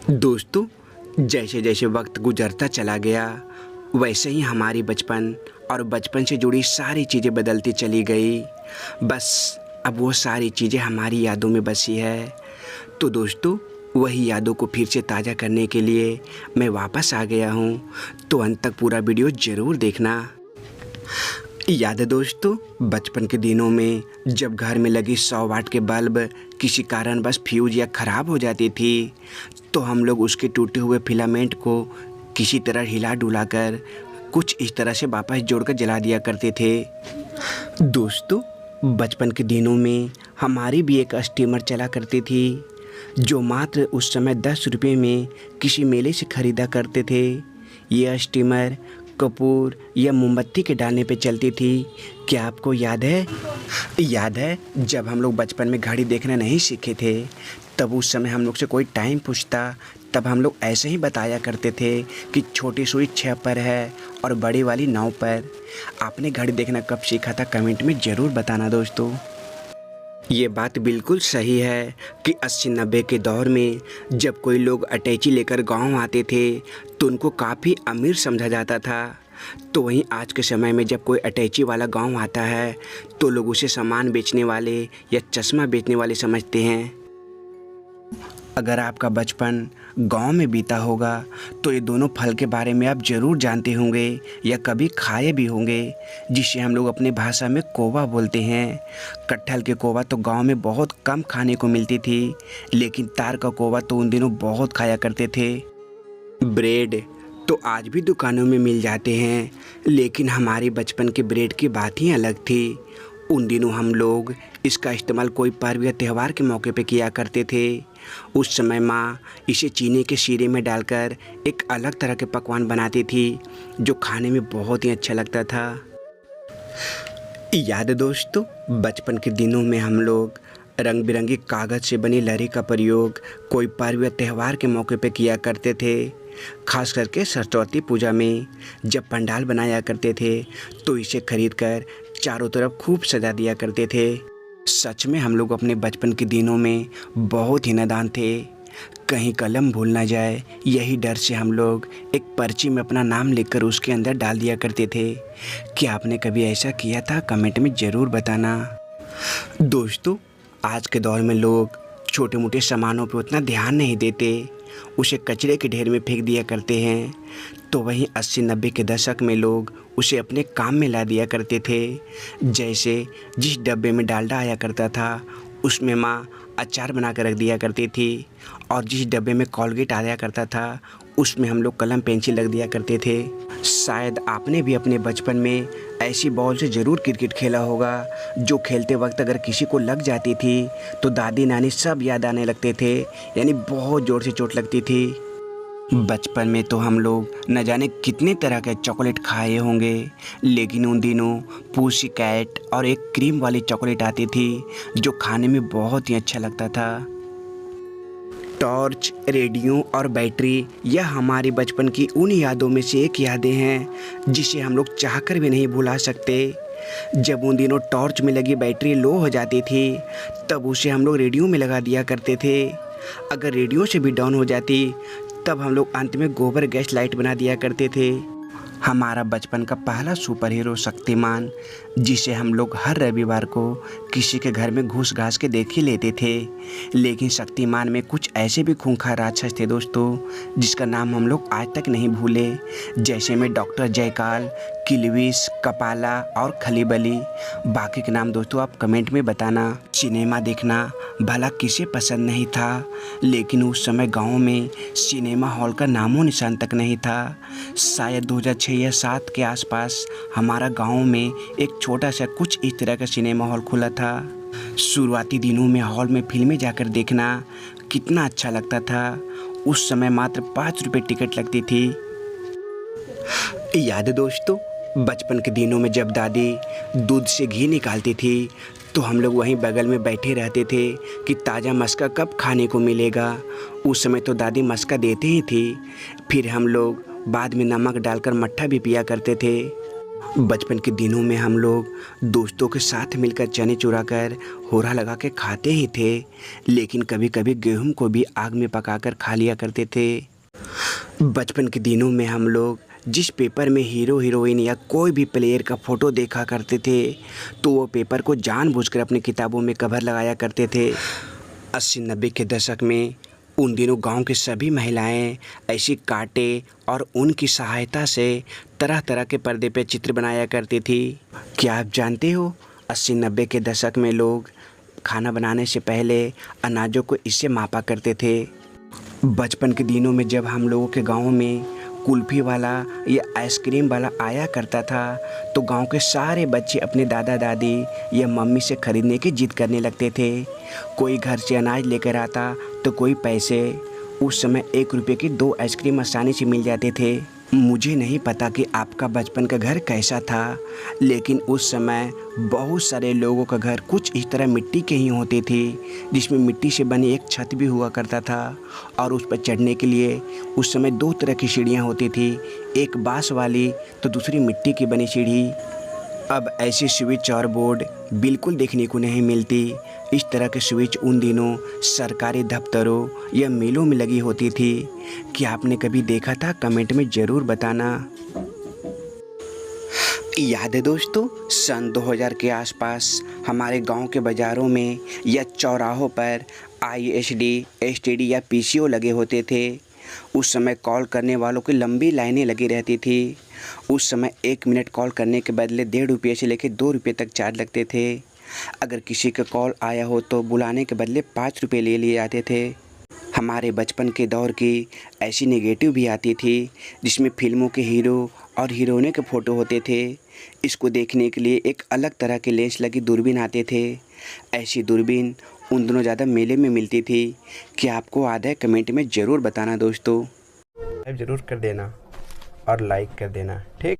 दोस्तों, जैसे जैसे वक्त गुजरता चला गया वैसे ही हमारी बचपन और बचपन से जुड़ी सारी चीज़ें बदलती चली गई। बस अब वो सारी चीज़ें हमारी यादों में बसी है। तो दोस्तों, वही यादों को फिर से ताज़ा करने के लिए मैं वापस आ गया हूँ। तो अंत तक पूरा वीडियो ज़रूर देखना। याद है दोस्तों, बचपन के दिनों में जब घर में लगी 100 वाट के बल्ब किसी कारणवश फ्यूज या ख़राब हो जाती थी तो हम लोग उसके टूटे हुए फिलामेंट को किसी तरह हिला डुला कर कुछ इस तरह से वापस जोड़कर जला दिया करते थे। दोस्तों, बचपन के दिनों में हमारी भी एक स्टीमर चला करती थी जो मात्र उस समय 10 रुपये में किसी मेले से ख़रीदा करते थे। यह स्टीमर कपूर या मोमबत्ती के डालने पे चलती थी। क्या आपको याद है? जब हम लोग बचपन में घड़ी देखना नहीं सीखे थे तब उस समय हम लोग से कोई टाइम पूछता तब हम लोग ऐसे ही बताया करते थे कि छोटी सुई 6 पर है और बड़ी वाली 9 पर। आपने घड़ी देखना कब सीखा था कमेंट में ज़रूर बताना दोस्तों। ये बात बिल्कुल सही है कि 80-90 के दौर में जब कोई लोग अटैची लेकर गांव आते थे तो उनको काफ़ी अमीर समझा जाता था। तो वहीं आज के समय में जब कोई अटैची वाला गांव आता है तो लोग उसे सामान बेचने वाले या चश्मा बेचने वाले समझते हैं। अगर आपका बचपन गांव में बीता होगा तो ये दोनों फल के बारे में आप ज़रूर जानते होंगे या कभी खाए भी होंगे, जिसे हम लोग अपनी भाषा में कोवा बोलते हैं। कटहल के कोवा तो गांव में बहुत कम खाने को मिलती थी, लेकिन तार का कोवा तो उन दिनों बहुत खाया करते थे। ब्रेड तो आज भी दुकानों में मिल जाते हैं, लेकिन हमारे बचपन के ब्रेड की बात ही अलग थी। उन दिनों हम लोग इसका इस्तेमाल कोई पर्व या त्यौहार के मौके पे किया करते थे। उस समय माँ इसे चीनी के शीरे में डालकर एक अलग तरह के पकवान बनाती थी जो खाने में बहुत ही अच्छा लगता था। याद है दोस्तों, बचपन के दिनों में हम लोग रंग बिरंगी कागज़ से बनी लरी का प्रयोग कोई पर्व या त्यौहार के मौके पे किया करते थे। खास करके सरस्वती पूजा में जब पंडाल बनाया करते थे तो इसे खरीदकर चारों तरफ खूब सजा दिया करते थे। सच में हम लोग अपने बचपन के दिनों में बहुत ही नादान थे। कहीं कलम भूल ना जाए यही डर से हम लोग एक पर्ची में अपना नाम लिखकर उसके अंदर डाल दिया करते थे। क्या आपने कभी ऐसा किया था? कमेंट में ज़रूर बताना। दोस्तों, आज के दौर में लोग छोटे मोटे सामानों पर उतना ध्यान नहीं देते, उसे कचरे के ढेर में फेंक दिया करते हैं। तो वहीं 80-90 के दशक में लोग उसे अपने काम में ला दिया करते थे। जैसे जिस डब्बे में डालडा आया करता था उसमें माँ अचार बना कर रख दिया करती थी, और जिस डब्बे में कॉलगेट आया करता था उसमें हम लोग कलम पेंसिल रख दिया करते थे। शायद आपने भी अपने बचपन में ऐसी बॉल से ज़रूर क्रिकेट खेला होगा जो खेलते वक्त अगर किसी को लग जाती थी तो दादी नानी सब याद आने लगते थे, यानी बहुत ज़ोर से चोट लगती थी। बचपन में तो हम लोग न जाने कितने तरह के चॉकलेट खाए होंगे, लेकिन उन दिनों पूसी कैट और एक क्रीम वाली चॉकलेट आती थी जो खाने में बहुत ही अच्छा लगता था। टॉर्च, रेडियो और बैटरी यह हमारे बचपन की उन यादों में से एक यादें हैं जिसे हम लोग चाहकर भी नहीं भुला सकते। जब उन दिनों टॉर्च में लगी बैटरी लो हो जाती थी तब उसे हम लोग रेडियो में लगा दिया करते थे। अगर रेडियो से भी डाउन हो जाती तब हम लोग अंत में गोबर गैस लाइट बना दिया करते थे। हमारा बचपन का पहला सुपर हीरो शक्तिमान, जिसे हम लोग हर रविवार को किसी के घर में घुस घास के देख ही लेते थे। लेकिन शक्तिमान में कुछ ऐसे भी खूंखार राक्षस थे दोस्तों जिसका नाम हम लोग आज तक नहीं भूले, जैसे में डॉक्टर जयकाल, किलविश, कपाला और खलीबली। बाकी के नाम दोस्तों आप कमेंट में बताना। सिनेमा देखना भला किसे पसंद नहीं था, लेकिन उस समय गाँव में सिनेमा हॉल का नामो निशान तक नहीं था। शायद 2006 या 2007 के आसपास हमारा गांव में एक छोटा सा कुछ इस तरह का सिनेमा हॉल खुला था। शुरुआती दिनों में हॉल में फिल्में जाकर देखना कितना अच्छा लगता था। उस समय मात्र 5 रुपये टिकट लगती थी। याद है दोस्तों, बचपन के दिनों में जब दादी दूध से घी निकालती थी तो हम लोग वहीं बगल में बैठे रहते थे कि ताज़ा मस्का कब खाने को मिलेगा। उस समय तो दादी मस्का देती ही थी, फिर हम लोग बाद में नमक डालकर मट्ठा भी पिया करते थे। बचपन के दिनों में हम लोग दोस्तों के साथ मिलकर चने चुराकर होरा लगा के खाते ही थे, लेकिन कभी कभी गेहूं को भी आग में पकाकर खा लिया करते थे। बचपन के दिनों में हम लोग जिस पेपर में हीरो हीरोइन या कोई भी प्लेयर का फ़ोटो देखा करते थे, तो वो पेपर को जानबूझकर अपनी किताबों में कवर लगाया करते थे। 80-90 के दशक में उन दिनों गांव की सभी महिलाएं ऐसी कांटे और ऊन की सहायता से तरह तरह के पर्दे पे चित्र बनाया करती थी। क्या आप जानते हो 80-90 के दशक में लोग खाना बनाने से पहले अनाजों को इससे मापा करते थे। बचपन के दिनों में जब हम लोगों के गांव में कुल्फ़ी वाला या आइसक्रीम वाला आया करता था, तो गांव के सारे बच्चे अपने दादा दादी या मम्मी से ख़रीदने की जिद करने लगते थे। कोई घर से अनाज लेकर आता तो कोई पैसे। उस समय 1 रुपये की 2 आइसक्रीम आसानी से मिल जाते थे। मुझे नहीं पता कि आपका बचपन का घर कैसा था, लेकिन उस समय बहुत सारे लोगों का घर कुछ इस तरह मिट्टी के ही होते थे, जिसमें मिट्टी से बनी एक छत भी हुआ करता था और उस पर चढ़ने के लिए उस समय 2 तरह की सीढ़ियाँ होती थी, एक बाँस वाली तो दूसरी मिट्टी की बनी सीढ़ी। अब ऐसी स्विच और बोर्ड बिल्कुल देखने को नहीं मिलती। इस तरह के स्विच उन दिनों सरकारी दफ्तरों या मेलों में लगी होती थी। क्या आपने कभी देखा था? कमेंट में ज़रूर बताना। याद है दोस्तों, सन 2000 के आसपास हमारे गांव के बाज़ारों में या चौराहों पर ISD, STD या PCO लगे होते थे। उस समय कॉल करने वालों की लंबी लाइनें लगी रहती थी। उस समय 1 मिनट कॉल करने के बदले 1.5 रुपये से लेकर 2 रुपये तक चार्ज लगते थे। अगर किसी का कॉल आया हो तो बुलाने के बदले 5 रुपये ले लिए जाते थे। हमारे बचपन के दौर की ऐसी नेगेटिव भी आती थी, जिसमें फिल्मों के हीरो और हीरोइनों के फ़ोटो होते थे। इसको देखने के लिए एक अलग तरह के लेंस लगी दूरबीन आते थे। ऐसी दूरबीन उन दिनों ज़्यादा मेले में मिलती थी। क्या आपको याद है? कमेंट में ज़रूर बताना दोस्तों। ज़रूर कर देना और लाइक कर देना, ठीक।